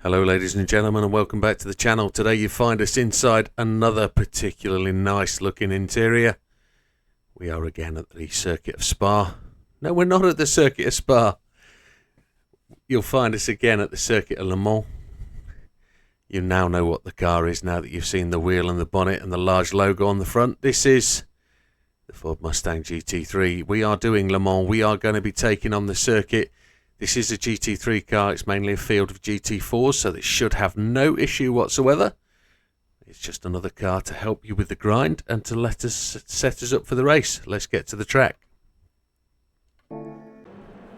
Hello ladies and gentlemen, and welcome back to the channel. Today you find us inside another particularly nice looking interior. We are again at the circuit of Spa. No, we're not at the circuit of Spa. You'll find us again at the circuit of Le Mans. You now know what the car is now that you've seen the wheel and the bonnet and the large logo on the front. This is the Ford Mustang GT3. We are doing Le Mans. We are going to be taking on the circuit. This is a GT3 car. It's mainly a field of GT4s, so this should have no issue whatsoever. It's just another car to help you with the grind and to set us up for the race. Let's get to the track.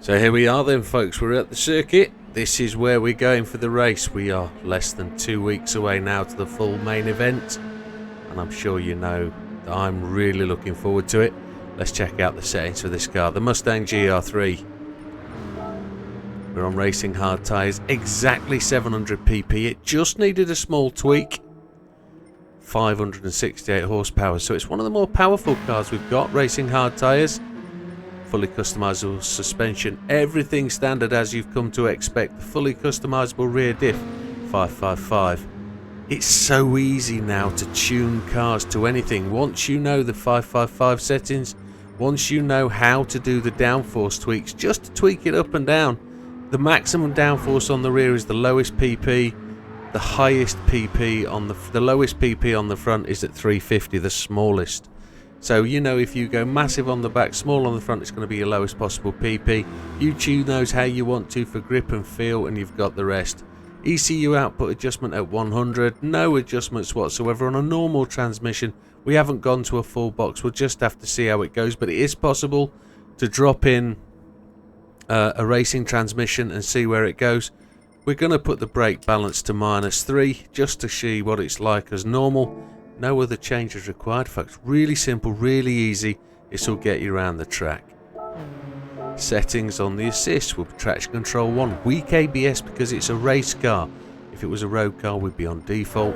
So here we are then, folks. We're at the circuit. This is where we're going for the race. We are less than 2 weeks away now to the full main event, and I'm sure you know that I'm really looking forward to it. Let's check out the settings for this car. The Mustang Gr3. We're on racing hard tyres, exactly 700 pp. It just needed a small tweak. 568 horsepower, so it's one of the more powerful cars we've got. Racing hard tyres, fully customizable suspension, everything standard as you've come to expect. The fully customizable rear diff, 555. It's so easy now to tune cars to anything. Once you know the 555 settings, once you know how to do the downforce tweaks, just to tweak it up and down. The maximum downforce on the rear is the lowest PP. The highest PP on the lowest PP on the front is at 350, the smallest. So you know if you go massive on the back, small on the front, it's going to be your lowest possible PP. You tune those how you want to for grip and feel, and you've got the rest. ECU output adjustment at 100, no adjustments whatsoever on a normal transmission. We haven't gone to a full box. We'll just have to see how it goes, but it is possible to drop in a racing transmission and see where it goes. We're going to put the brake balance to -3 just to see what it's like as normal. No other changes required, folks. Really simple, really easy. This will get you around the track. Settings on the assist will be traction control 1. Weak ABS because it's a race car. If it was a road car, we'd be on default.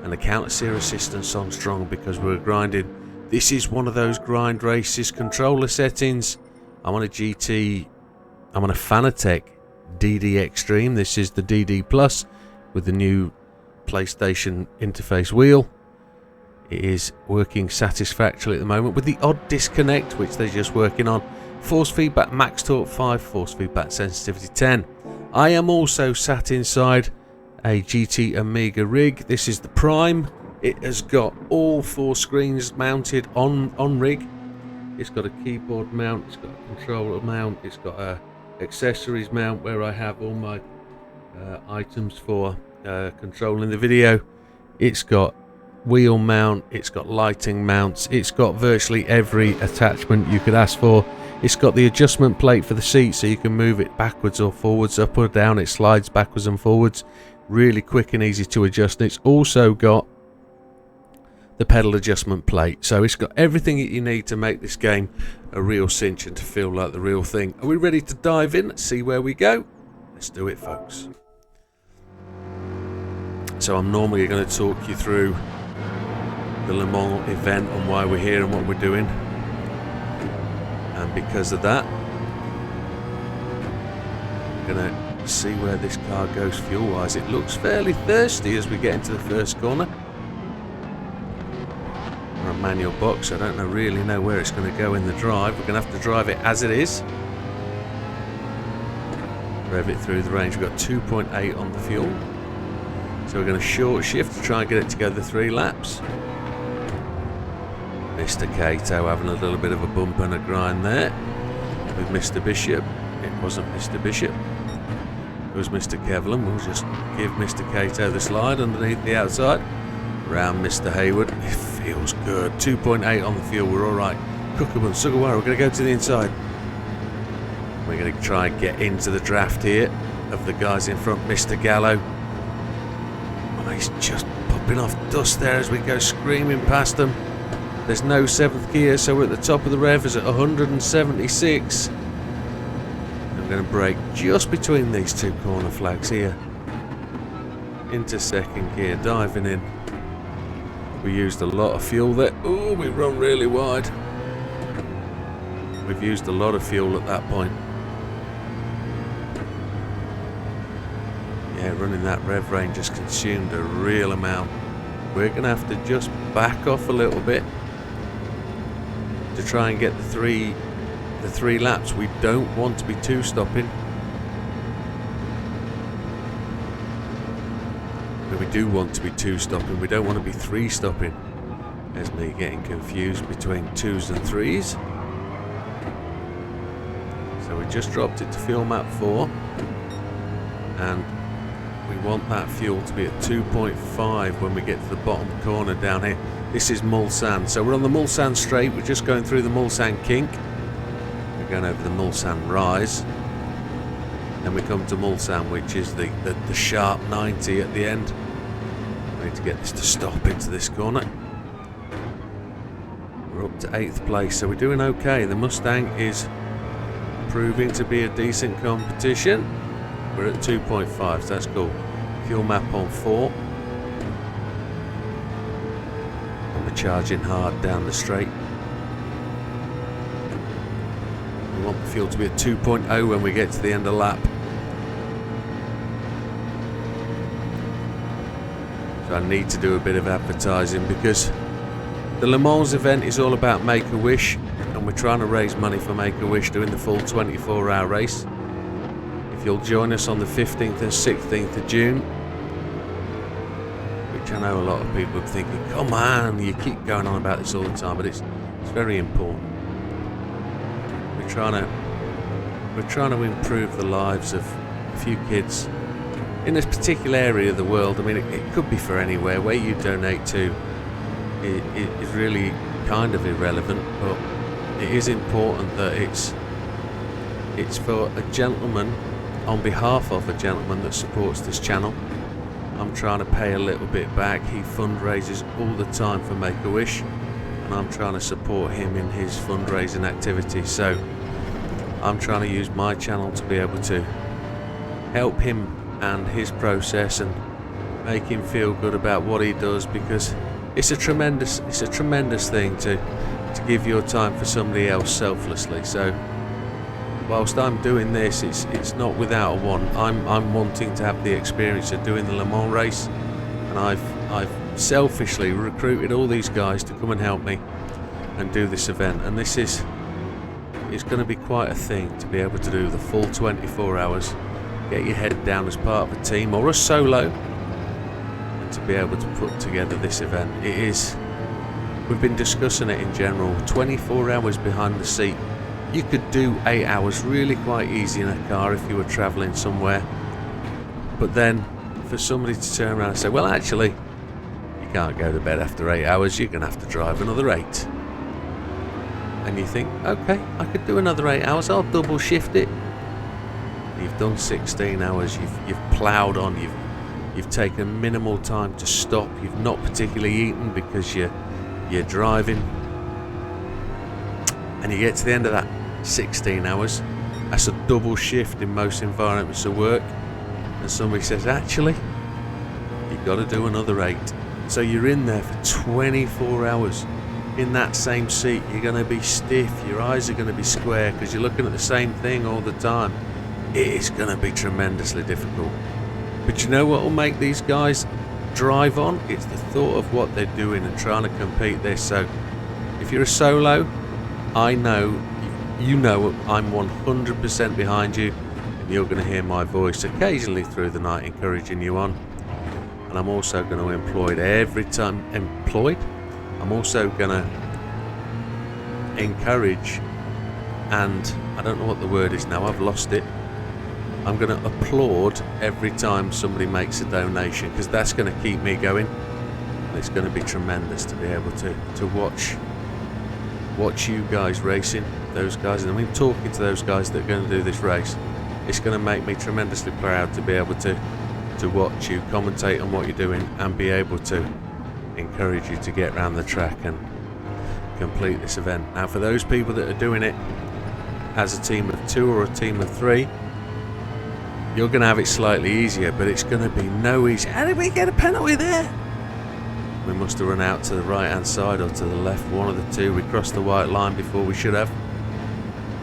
And the counter steer assistance on strong because we're grinding. This is one of those grind races. Controller settings. I'm on a Fanatec DD Extreme. This is the DD Plus with the new PlayStation interface wheel. It is working satisfactorily at the moment with the odd disconnect which they're just working on. Force feedback max torque 5, force feedback sensitivity 10. I am also sat inside a GT Amiga rig. This is the Prime. It has got all 4 screens mounted on rig. It's got a keyboard mount, it's got a controller mount, it's got a accessories mount where I have all my items for controlling the video. It's got wheel mount, it's got lighting mounts, it's got virtually every attachment you could ask for. It's got the adjustment plate for the seat so you can move it backwards or forwards, up or down. It slides backwards and forwards, really quick and easy to adjust. And it's also got the pedal adjustment plate, so it's got everything that you need to make this game a real cinch and to feel like the real thing. Are we ready to dive in? Let's see where we go. Let's do it, folks. So I'm normally going to talk you through the Le Mans event and why we're here and what we're doing, and because of that I'm going to see where this car goes fuel wise. It looks fairly thirsty as we get into the first corner. A manual box. I don't really know where it's going to go in the drive. We're going to have to drive it as it is. Rev it through the range. We've got 2.8 on the fuel. So we're going to short shift to try and get it to go the 3 laps. Mr. Cato having a little bit of a bump and a grind there with Mr. Bishop. It wasn't Mr. Bishop. It was Mr. Kevlin. We'll just give Mr. Cato the slide underneath the outside. Around Mr. Hayward. It feels good. 2.8 on the fuel. We're all right. Cookerman, Sugawara. We're going to go to the inside. We're going to try and get into the draft here of the guys in front. Mr. Gallo. Oh, he's just popping off dust there as we go screaming past them. There's no 7th gear, so we're at the top of the revs at 176. I'm going to brake just between these 2 corner flags here. Into 2nd gear, diving in. We used a lot of fuel there. Oh, we run really wide. We've used a lot of fuel at that point. Yeah, running that rev range just consumed a real amount. We're going to have to just back off a little bit to try and get the three laps. We don't want to be two stopping. But we do want to be two stopping. We don't want to be three stopping. There's me getting confused between twos and threes. So we just dropped it to fuel map 4. And we want that fuel to be at 2.5 when we get to the bottom corner down here. This is Mulsanne. So we're on the Mulsanne straight. We're just going through the Mulsanne kink. We're going over the Mulsanne rise. Then we come to Mulsanne, which is the sharp 90 at the end. I need to get this to stop into this corner. We're up to 8th place, so we're doing okay. The Mustang is proving to be a decent competition. We're at 2.5, so that's cool. Fuel map on 4. And we're charging hard down the straight. We want the fuel to be at 2.0 when we get to the end of lap. So I need to do a bit of advertising because the Le Mans event is all about Make-A-Wish, and we're trying to raise money for Make-A-Wish doing the full 24-hour race. If you'll join us on the 15th and 16th of June, which I know a lot of people are thinking, come on, you keep going on about this all the time, but it's very important. We're trying to improve the lives of a few kids in this particular area of the world. I mean, it could be for anywhere. Where you donate to is really kind of irrelevant, but it is important that it's for a gentleman, on behalf of a gentleman that supports this channel. I'm trying to pay a little bit back. He fundraises all the time for Make-A-Wish, and I'm trying to support him in his fundraising activities. So I'm trying to use my channel to be able to help him and his process and make him feel good about what he does, because it's a tremendous thing to give your time for somebody else selflessly. So whilst I'm doing this, it's not without a want. I'm wanting to have the experience of doing the Le Mans race, and I've selfishly recruited all these guys to come and help me and do this event. And it's going to be quite a thing to be able to do the full 24 hours, get your head down as part of a team or a solo, and to be able to put together this event. We've been discussing it in general. 24 hours behind the seat. You could do 8 hours really quite easy in a car if you were travelling somewhere. But then for somebody to turn around and say, well, actually, you can't go to bed after 8 hours, you're going to have to drive another 8. And you think, okay, I could do another 8 hours, I'll double shift it. You've done 16 hours, you've ploughed on, you've taken minimal time to stop, you've not particularly eaten because you're driving. And you get to the end of that 16 hours, that's a double shift in most environments of work, and somebody says, actually, you've got to do another 8. So you're in there for 24 hours in that same seat. You're going to be stiff, your eyes are going to be square because you're looking at the same thing all the time. It is going to be tremendously difficult. But you know what will make these guys drive on? It's the thought of what they're doing and trying to compete this. So if you're a solo, I know, you know, I'm 100% behind you, and you're going to hear my voice occasionally through the night encouraging you on. And I'm also going to I'm also going to encourage, and I don't know what the word is now, I've lost it. I'm going to applaud every time somebody makes a donation, because that's going to keep me going, and it's going to be tremendous to be able to watch you guys racing, those guys, and I mean talking to those guys that are going to do this race. It's going to make me tremendously proud to be able to watch you commentate on what you're doing and be able to encourage you to get around the track and complete this event. Now, for those people that are doing it as a team of 2 or a team of 3, you're going to have it slightly easier, but it's going to be no easy. How did we get a penalty there? We must have run out to the right hand side or to the left, one of the two. We crossed the white line before we should have.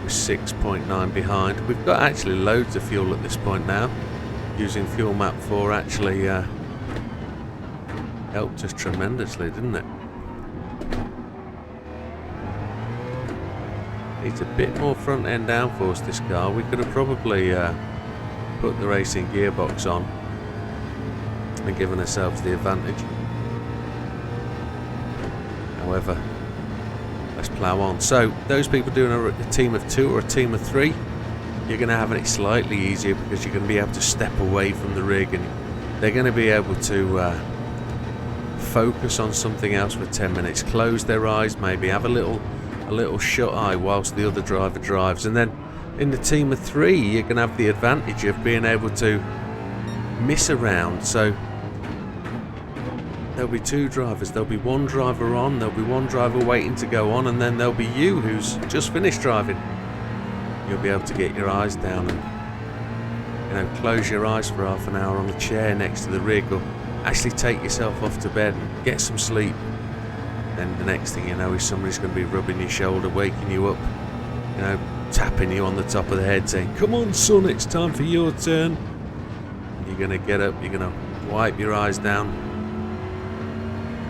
We're 6.9 behind. We've got actually loads of fuel at this point now. Using fuel map 4 actually helped us tremendously, didn't it? Needs a bit more front end downforce, this car. We could have probably put the racing gearbox on and given ourselves the advantage. However, let's plough on. So those people doing a team of 2 or a team of 3, you're going to have it slightly easier because you're going to be able to step away from the rig and they're going to be able to focus on something else for 10 minutes, close their eyes, maybe have a little shut eye whilst the other driver drives. And then in the team of 3 you can have the advantage of being able to miss around. So there'll be 2 drivers, there'll be 1 driver on, there'll be 1 driver waiting to go on, and then there'll be you who's just finished driving. You'll be able to get your eyes down and close your eyes for half an hour on the chair next to the rig, or actually take yourself off to bed and get some sleep. Then the next thing you know is somebody's going to be rubbing your shoulder, waking you up, tapping you on the top of the head saying, "Come on son, it's time for your turn." You're going to get up, you're going to wipe your eyes down,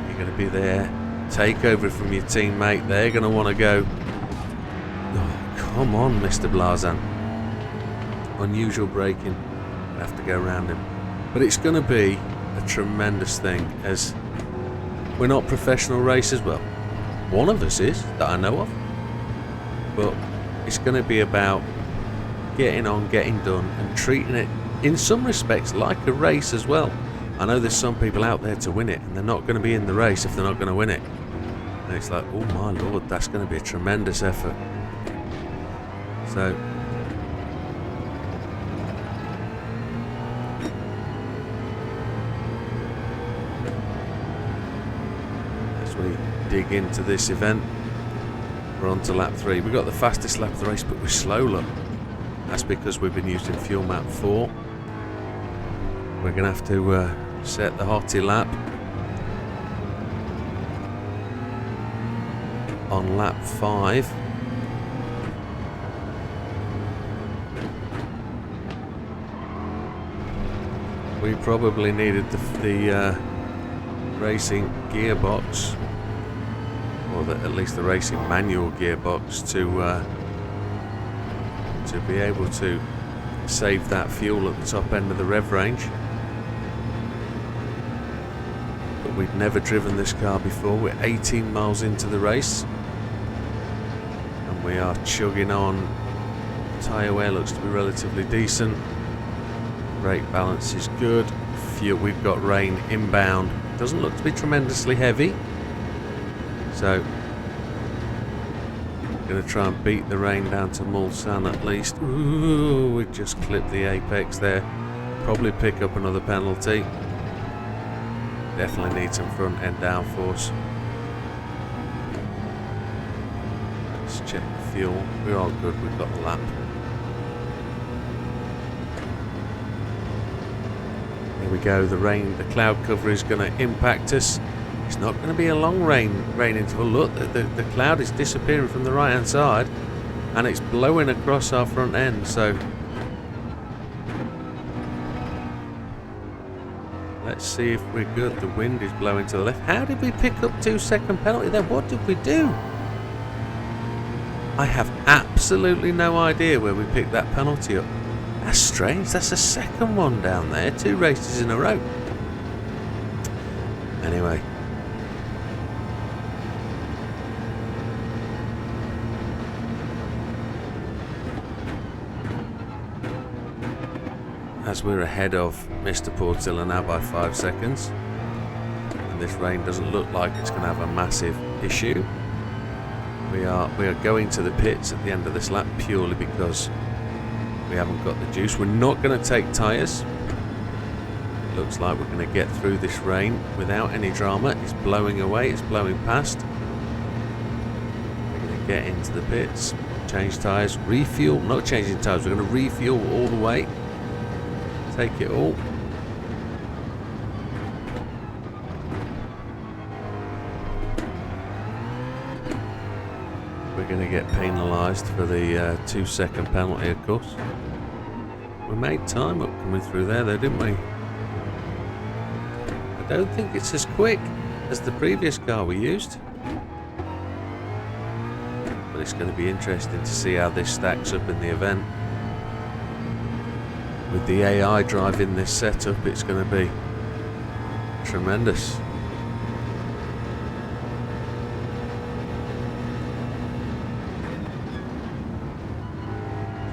you're going to be there, take over from your teammate. They're going to want to go, "Oh, come on Mr. Blazan." Unusual braking, I have to go around him. But it's going to be a tremendous thing, as we're not professional racers. Well, one of us is, that I know of. But it's going to be about getting on, getting done, and treating it in some respects like a race as well. I know there's some people out there to win it, and they're not going to be in the race if they're not going to win it. And it's like, oh my lord, that's going to be a tremendous effort. So as we dig into this event, we're on to lap 3. We got the fastest lap of the race, but we're slow, look. That's because we've been using fuel map 4. We're going to have to set the hottie lap on lap 5. We probably needed the racing gearbox, or at least the racing manual gearbox, to be able to save that fuel at the top end of the rev range. But we've never driven this car before. We're 18 miles into the race and we are chugging on. Tyre wear looks to be relatively decent. Brake balance is good. Fuel, we've got rain inbound. Doesn't look to be tremendously heavy. So going to try and beat the rain down to Mulsanne at least. Ooh, we just clipped the apex there. Probably pick up another penalty. Definitely need some front end downforce. Let's check the fuel. We're all good, we've got the lap. Here we go, the rain, the cloud cover is going to impact us. It's not going to be a long rain interval. Look, the cloud is disappearing from the right hand side and it's blowing across our front end. So let's see if we're good. The wind is blowing to the left. How did we pick up 2-second penalty then? What did we do? I have absolutely no idea where we picked that penalty up. That's strange. That's the second one down there. 2 races in a row. Anyway. As we're ahead of Mr. Portilla now by 5 seconds, and this rain doesn't look like it's going to have a massive issue. We are going to the pits at the end of this lap purely because we haven't got the juice. We're not going to take tyres. It looks like we're going to get through this rain without any drama. It's blowing away, it's blowing past. We're going to get into the pits, change tyres, refuel. Not changing tyres, we're going to refuel all the way. Take it all. We're going to get penalised for the 2-second penalty, of course. We made time up coming through there though, didn't we? I don't think it's as quick as the previous car we used. But it's going to be interesting to see how this stacks up in the event. With the AI driving this setup, it's going to be tremendous.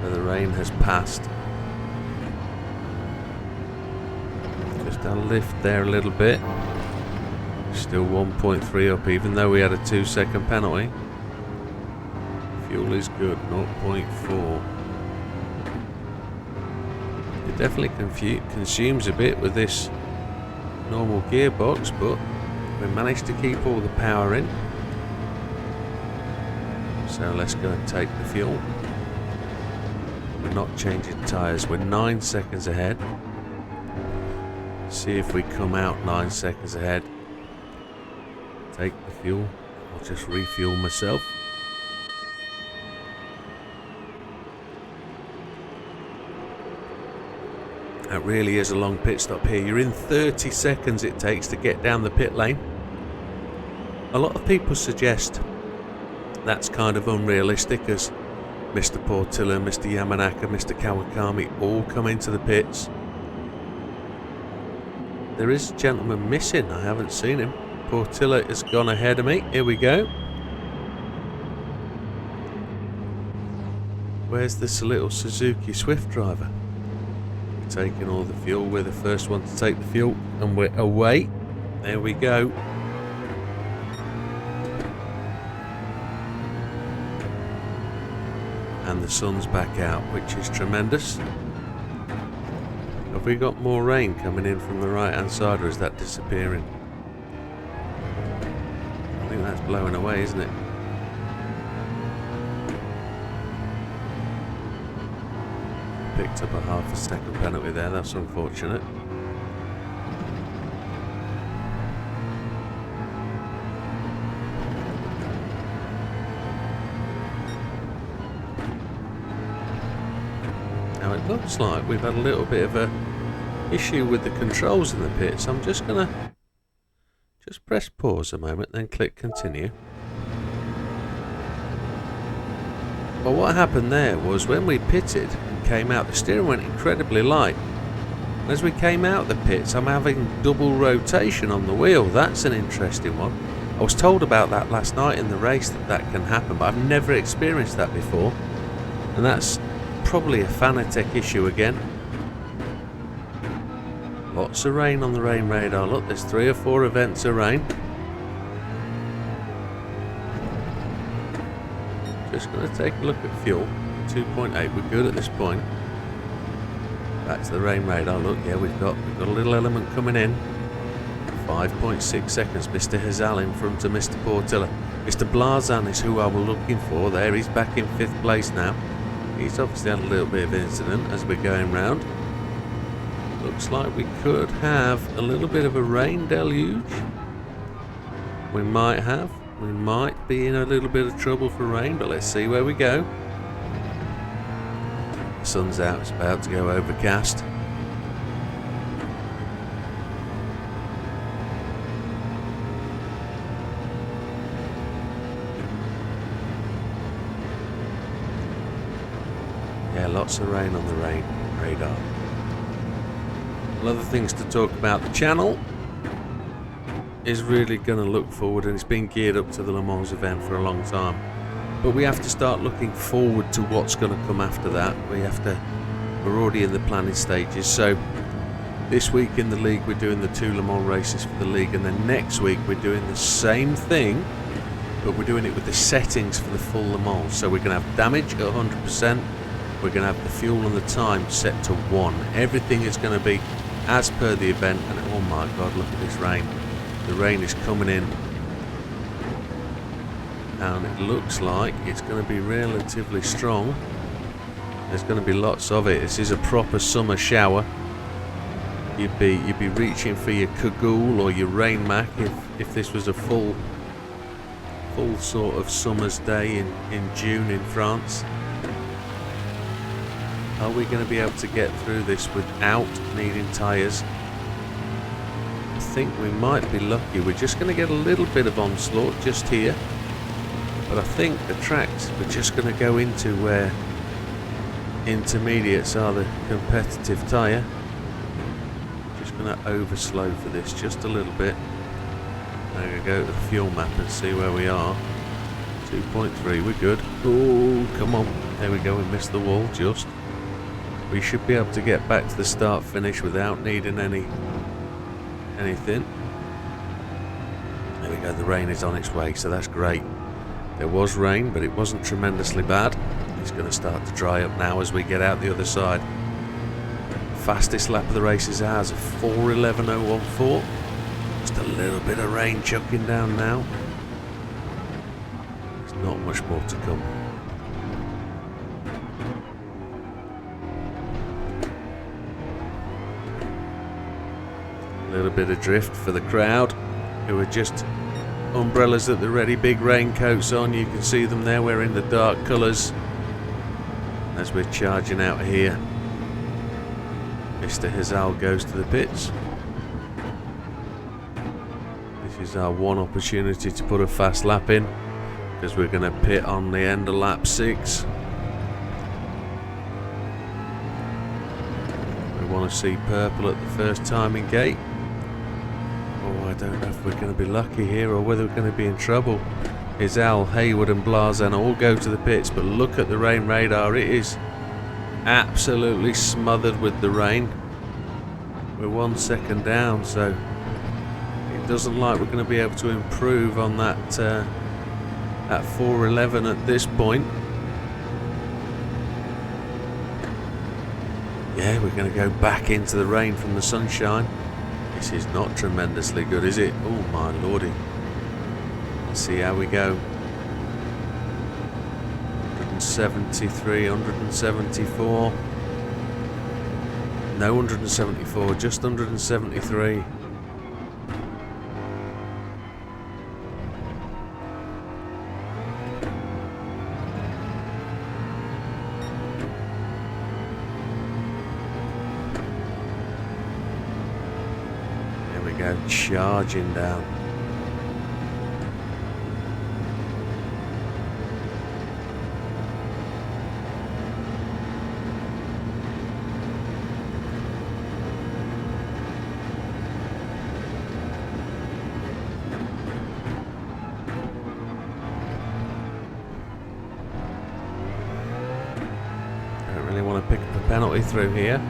So the rain has passed. Just a lift there a little bit. Still 1.3 up, even though we had a 2-second penalty. Fuel is good, 0.4. It definitely consumes a bit with this normal gearbox, but we managed to keep all the power in. So let's go and take the fuel. We're not changing tyres, we're 9 seconds ahead. See if we come out 9 seconds ahead. Take the fuel. I'll just refuel myself. That really is a long pit stop here. You're in 30 seconds it takes to get down the pit lane. A lot of people suggest that's kind of unrealistic, as Mr. Portillo, Mr. Yamanaka, Mr. Kawakami all come into the pits. There is a gentleman missing. I haven't seen him. Portillo has gone ahead of me. Here we go. Where's this little Suzuki Swift driver? Taking all the fuel. We're the first one to take the fuel, and we're away. There we go. And the sun's back out, which is tremendous. Have we got more rain coming in from the right hand side, or is that disappearing? I think that's blowing away, isn't it? Picked up a half-a-second penalty there, that's unfortunate. Now it looks like we've had a little bit of a issue with the controls in the pits. I'm just gonna press pause a moment, then click continue. Well, what happened there was when we pitted and came out, the steering went incredibly light. As we came out the pits, I'm having double rotation on the wheel. That's an interesting one. I was told about that last night in the race, that can happen, but I've never experienced that before. And that's probably a Fanatec issue again. Lots of rain on the rain radar. Look, there's 3 or 4 events of rain. Just going to take a look at fuel. 2.8, we're good at this point. Back to the rain radar. Look, yeah, we've got a little element coming in. 5.6 seconds. Mr. Hazal in front of Mr. Portillo. Mr. Blazan is who I was looking for there. He's back in 5th place now. He's obviously had a little bit of incident as we're going round. Looks like we could have a little bit of a rain deluge. We might have. We might be in a little bit of trouble for rain, but let's see where we go. The sun's out, it's about to go overcast. Yeah, lots of rain on the rain radar. Other things to talk about. The channel is really going to look forward, and it's been geared up to the Le Mans event for a long time, but we have to start looking forward to what's going to come after that. We're already in the planning stages. So this week in the league we're doing the 2 Le Mans races for the league, and then next week we're doing the same thing, but we're doing it with the settings for the full Le Mans. So we're going to have damage at 100%, we're going to have the fuel and the time set to 1. Everything is going to be as per the event. And oh my god, look at this rain. The rain is coming in, and it looks like it's going to be relatively strong. There's going to be lots of it. This is a proper summer shower. You'd be reaching for your Kagul or your Rain Mac if this was a full full sort of summer's day in June in France. Are we going to be able to get through this without needing tyres? I think we might be lucky. We're just going to get a little bit of onslaught just here. But I think the tracks we're just going to go into where intermediates are the competitive tyre. Just going to overslow for this just a little bit. I'm going to go to the fuel map and see where we are. 2.3, we're good. Oh, come on. There we go, we missed the wall just. We should be able to get back to the start finish without needing anything. There we go, the rain is on its way, so that's great. There was rain, but it wasn't tremendously bad. It's going to start to dry up now as we get out the other side. Fastest lap of the race is ours of 4:11.014. Just a little bit of rain chucking down now. There's not much more to come. A little bit of drift for the crowd, who are just umbrellas at the ready, big raincoats on. You can see them there wearing the dark colours as we're charging out here. Mr. Hazal goes to the pits. This is our one opportunity to put a fast lap in, because we're going to pit on the end of lap 6. We want to see purple at the first timing gate. Oh, I don't know if we're going to be lucky here or whether we're going to be in trouble. Hazal, Hayward and Blazen all go to the pits, but look at the rain radar. It is absolutely smothered with the rain. We're 1 second down, so it doesn't like we're going to be able to improve on that at 4:11 at this point. Yeah, we're going to go back into the rain from the sunshine. This is not tremendously good, is it? Oh my lordy. Let's see how we go. 173, 174. No, 174, just 173. There we go, charging down. Pick up a penalty through here.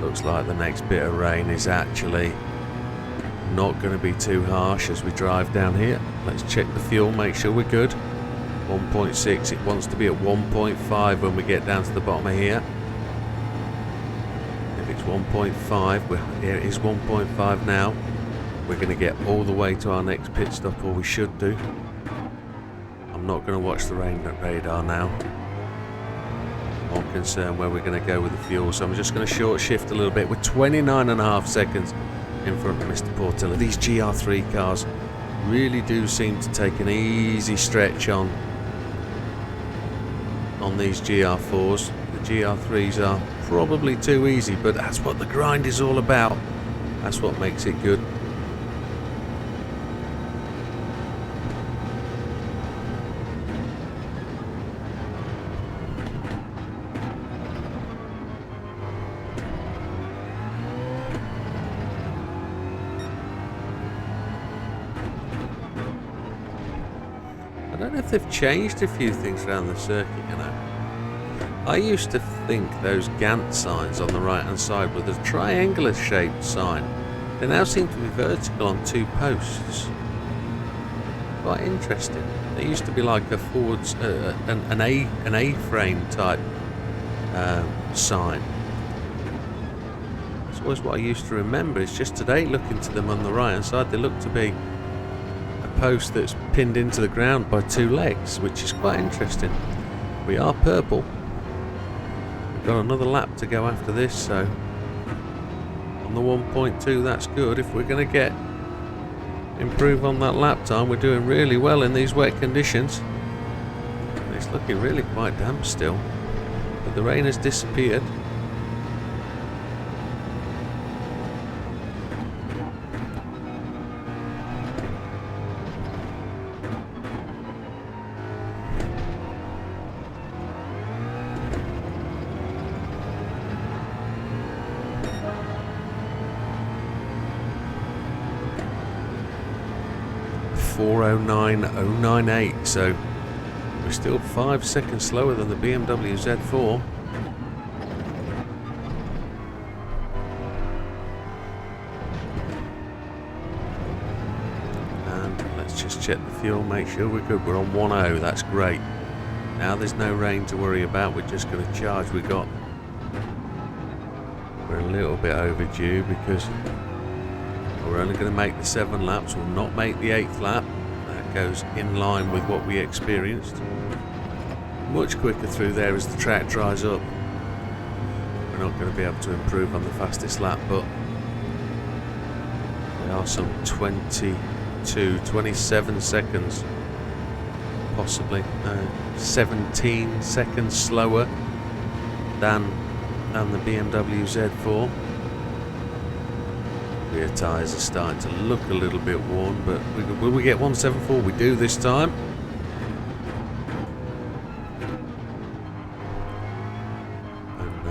Looks like the next bit of rain is actually not going to be too harsh as we drive down here. Let's check the fuel, make sure we're good. 1.6, it wants to be at 1.5 when we get down to the bottom of here. If it's 1.5, here it is 1.5 now. We're going to get all the way to our next pit stop, or we should do. I'm not going to watch the rain radar now. More concerned where we're going to go with the fuel, so I'm just going to short shift a little bit. We're 29.5 seconds in front of Mr. Portillo. These GR3 cars really do seem to take an easy stretch on these GR4s. The GR3s are probably too easy, but that's what the grind is all about. That's what makes it good. I don't know if they've changed a few things around the circuit, you know. I used to think those Gantt signs on the right hand side were the triangular shaped sign. They now seem to be vertical on 2 posts. Quite interesting. They used to be like a forwards, an A-frame type sign. That's always what I used to remember. It's just today, looking to them on the right hand side, they look to be post that's pinned into the ground by 2 legs, which is quite interesting. We are purple. We've got another lap to go after this, so on the 1.2 that's good. If we're going to get improve on that lap time. We're doing really well in these wet conditions. And it's looking really quite damp still, but the rain has disappeared. .409.098, so we're still 5 seconds slower than the BMW Z4. And let's just check the fuel, make sure we're good. We're on 1.0, that's great. Now there's no rain to worry about, we're just going to charge. We're a little bit overdue because we're only going to make the 7 laps, we'll not make the 8th lap. That goes in line with what we experienced. Much quicker through there as the track dries up. We're not going to be able to improve on the fastest lap, but we are some 27 seconds, possibly 17 seconds slower than the BMW Z4. Rear tyres are starting to look a little bit worn, but will we get 174? We do this time. And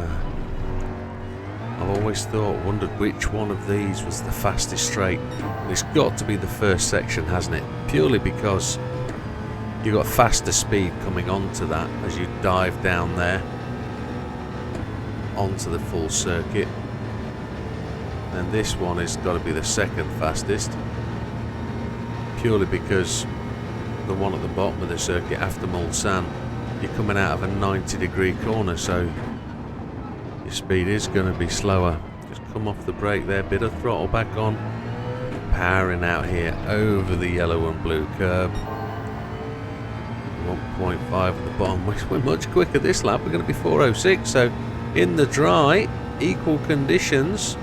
I've always wondered which one of these was the fastest straight. And it's got to be the first section, hasn't it? Purely because you've got faster speed coming onto that as you dive down there onto the full circuit. And this one has got to be the second fastest, purely because the one at the bottom of the circuit after Mulsanne, you're coming out of a 90-degree corner, so your speed is going to be slower. Just come off the brake there, bit of throttle back on, powering out here over the yellow and blue curb. 1.5 at the bottom. We're much quicker this lap. We're going to be 4.06, so in the dry, equal conditions,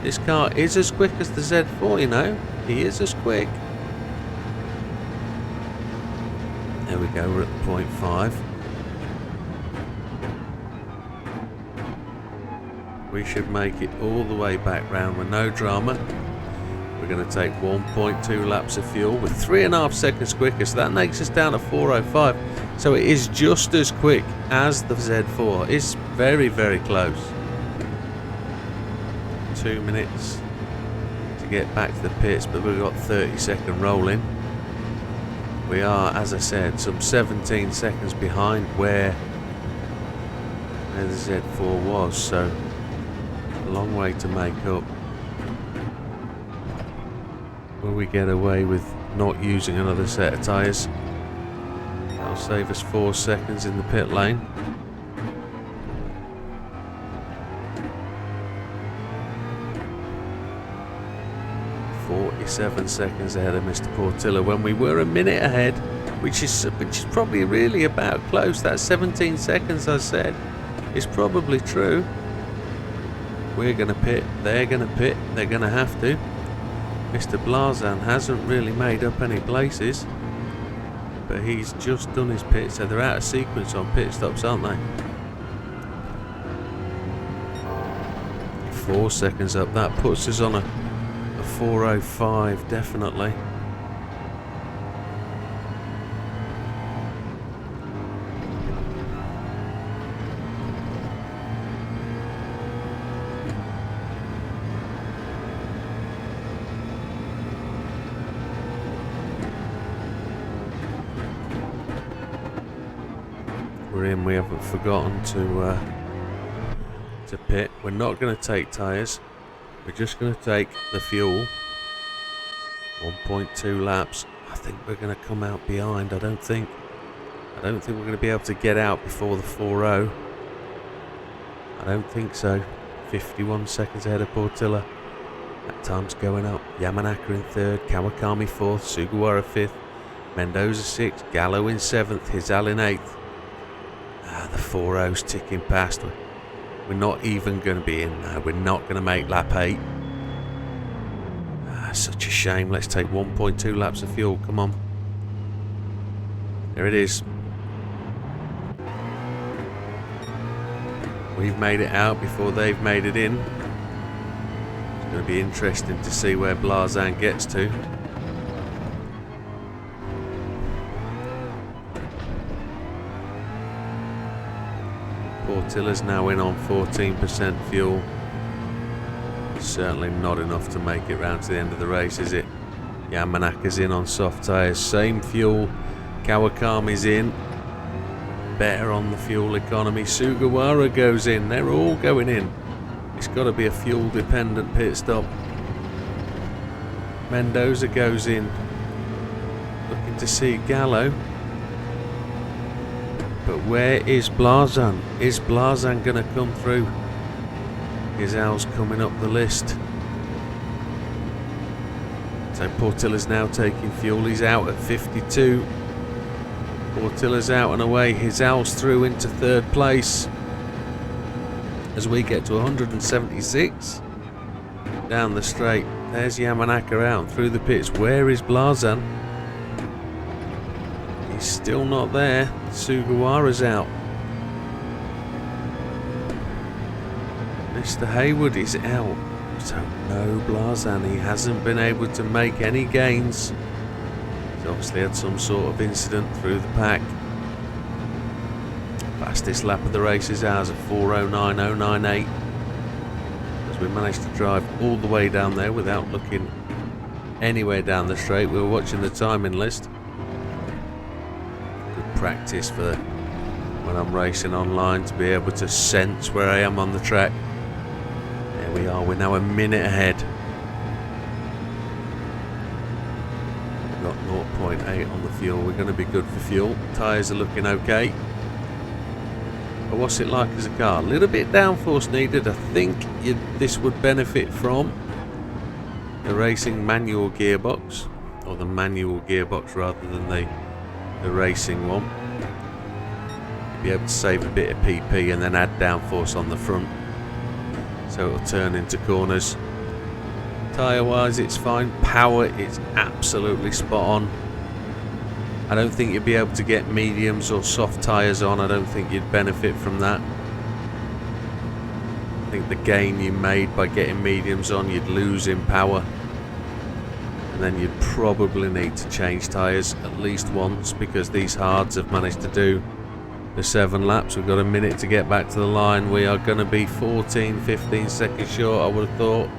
this car is as quick as the Z4, you know. He is as quick. There we go, we're at 0.5. We should make it all the way back round with no drama. We're going to take 1.2 laps of fuel. We're 3.5 seconds quicker, so that makes us down to 4.05. So it is just as quick as the Z4. It's very, very close. 2 minutes to get back to the pits, but we've got 30-second rolling. We are, as I said, some 17 seconds behind where the Z4 was, so a long way to make up. Will we get away with not using another set of tyres? That'll save us 4 seconds in the pit lane. 47 seconds ahead of Mr. Portillo when we were a minute ahead, which is probably really about close. That 17 seconds I said is probably true. We're going to pit, they're going to pit, they're going to have to. Mr. Blazan hasn't really made up any places, but he's just done his pit, so they're out of sequence on pit stops, aren't they? 4 seconds up, that puts us on a 4.05 definitely. We're in, we haven't forgotten to pit. We're not going to take tyres. We're just going to take the fuel. 1.2 laps. I think we're going to come out behind. I don't think we're going to be able to get out before the 4.0. I don't think so. 51 seconds ahead of Portilla. That time's going up. Yamanaka in 3rd, Kawakami 4th, Sugawara 5th, Mendoza 6th, Gallo in 7th, Hizal in 8th. The 4.0's ticking past. We're not even going to be in now. We're not going to make lap 8. That's such a shame. Let's take 1.2 laps of fuel. Come on. There it is. We've made it out before they've made it in. It's going to be interesting to see where Blazan gets to. Portilla's now in on 14% fuel. Certainly not enough to make it round to the end of the race, is it? Yamanaka's in on soft tyres, same fuel. Kawakami's in, better on the fuel economy. Sugawara goes in, they're all going in. It's got to be a fuel dependent pit stop. Mendoza goes in, looking to see Gallo. But where is Blazan? Is Blazan going to come through? Is Al's coming up the list? So Portilla's now taking fuel. He's out at 52. Portilla's out and away. His Al's through into third place. As we get to 176 down the straight. There's Yamanaka out through the pits. Where is Blazan? He's still not there. Sugawara's out. Mr. Hayward is out. So no Blazan. He hasn't been able to make any gains. He's obviously had some sort of incident through the pack. Fastest lap of the race is ours at 4:09.098. As we managed to drive all the way down there without looking anywhere down the straight. We were watching the timing list. Good practice for when I'm racing online to be able to sense where I am on the track. There we are, we're now a minute ahead. We've got 0.8 on the fuel, we're going to be good for fuel. Tyres are looking okay. But what's it like as a car? A little bit downforce needed. I think this would benefit from the racing manual gearbox, or the manual gearbox rather than the racing one. You'll be able to save a bit of PP and then add downforce on the front, so it'll turn into corners. Tyre wise it's fine. Power it's absolutely spot on. I don't think you'd be able to get mediums or soft tyres on. I don't think you'd benefit from that. I think the gain you made by getting mediums on, you'd lose in power. And then you'd probably need to change tyres at least once, because these hards have managed to do the 7 laps. We've got a minute to get back to the line. We are going to be 14-15 seconds short, I would have thought.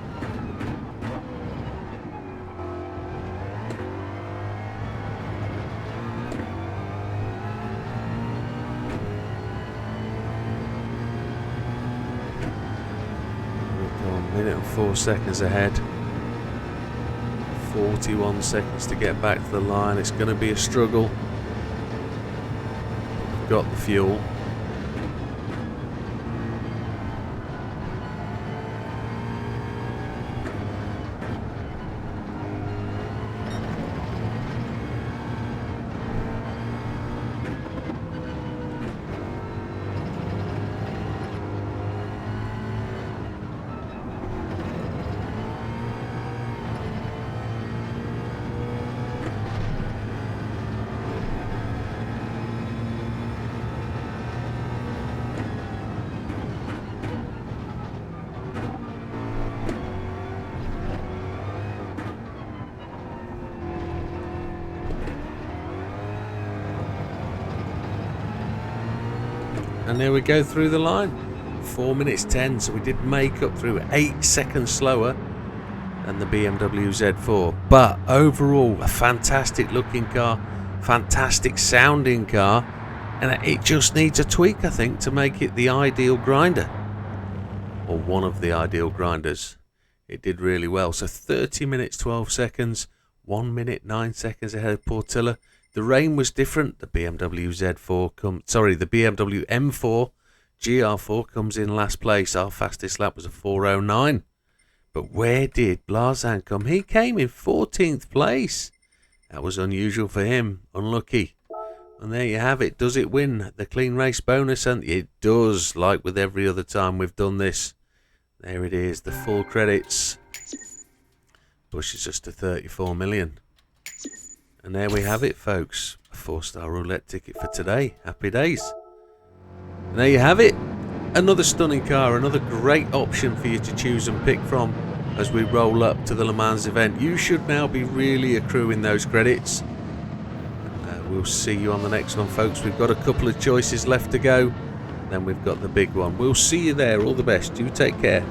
Minute and 4 seconds ahead. 41 seconds to get back to the line. It's going to be a struggle. We've got the fuel. And there we go through the line. 4 minutes 10, so we did make up through 8 seconds slower than the BMW Z4. But overall, a fantastic looking car, fantastic sounding car, and it just needs a tweak, I think, to make it the ideal grinder. Or one of the ideal grinders. It did really well. So 30 minutes 12 seconds, 1 minute 9 seconds ahead of Portilla. The rain was different. The BMW the BMW M4 GR4 comes in last place. Our fastest lap was a 4:09. But where did Blazan come? He came in 14th place. That was unusual for him. Unlucky. And there you have it. Does it win the clean race bonus? And it does, like with every other time we've done this. There it is, the full credits. pushes us to 34 million. And there we have it, folks. A 4-star roulette ticket for today. Happy days. And there you have it. Another stunning car, another great option for you to choose and pick from as we roll up to the Le Mans event. You should now be really accruing those credits. And we'll see you on the next one, folks. We've got a couple of choices left to go. Then we've got the big one. We'll see you there. All the best. You take care.